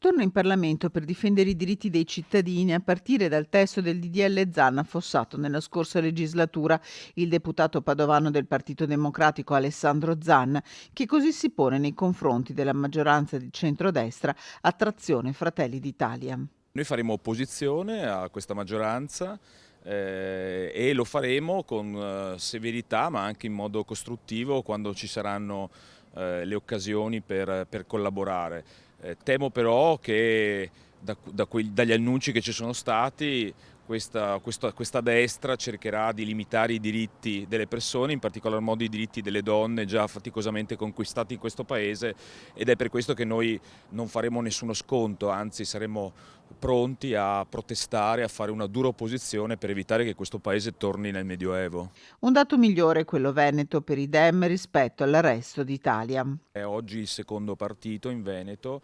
Torna in Parlamento per difendere i diritti dei cittadini a partire dal testo del DDL Zan affossato nella scorsa legislatura il deputato padovano del Partito Democratico Alessandro Zan, che così si pone nei confronti della maggioranza di centrodestra a trazione Fratelli d'Italia. Noi faremo opposizione a questa maggioranza e lo faremo con severità ma anche in modo costruttivo quando ci saranno le occasioni per collaborare. Temo però che dagli annunci che ci sono stati questa destra cercherà di limitare i diritti delle persone, in particolar modo i diritti delle donne già faticosamente conquistati in questo Paese, ed è per questo che noi non faremo nessuno sconto, anzi saremo pronti a protestare, a fare una dura opposizione per evitare che questo Paese torni nel Medioevo. Un dato migliore è quello veneto per i Dem rispetto al resto d'Italia. È oggi il secondo partito in Veneto,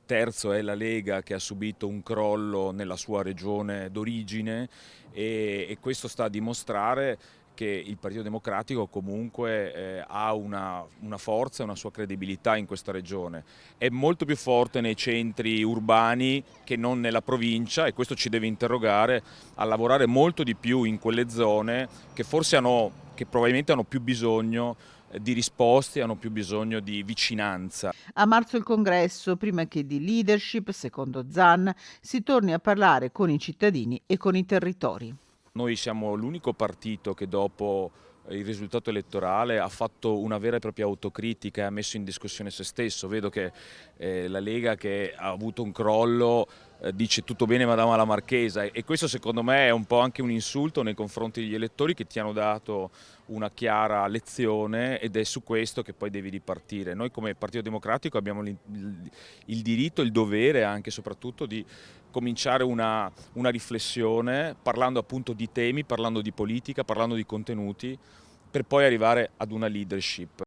terzo è la Lega che ha subito un crollo nella sua regione d'origine e questo sta a dimostrare che il Partito Democratico comunque ha una forza e una sua credibilità in questa regione. È molto più forte nei centri urbani che non nella provincia e questo ci deve interrogare a lavorare molto di più in quelle zone che probabilmente hanno più bisogno di risposte, hanno più bisogno di vicinanza. A marzo il congresso, prima che di leadership, secondo Zan, si torni a parlare con i cittadini e con i territori. Noi siamo l'unico partito che dopo il risultato elettorale ha fatto una vera e propria autocritica e ha messo in discussione se stesso. Vedo che la Lega, che ha avuto un crollo, dice tutto bene Madama la Marchesa, e questo secondo me è un po' anche un insulto nei confronti degli elettori che ti hanno dato una chiara lezione ed è su questo che poi devi ripartire. Noi come Partito Democratico abbiamo il diritto, il dovere anche e soprattutto di cominciare una riflessione parlando appunto di temi, parlando di politica, parlando di contenuti per poi arrivare ad una leadership.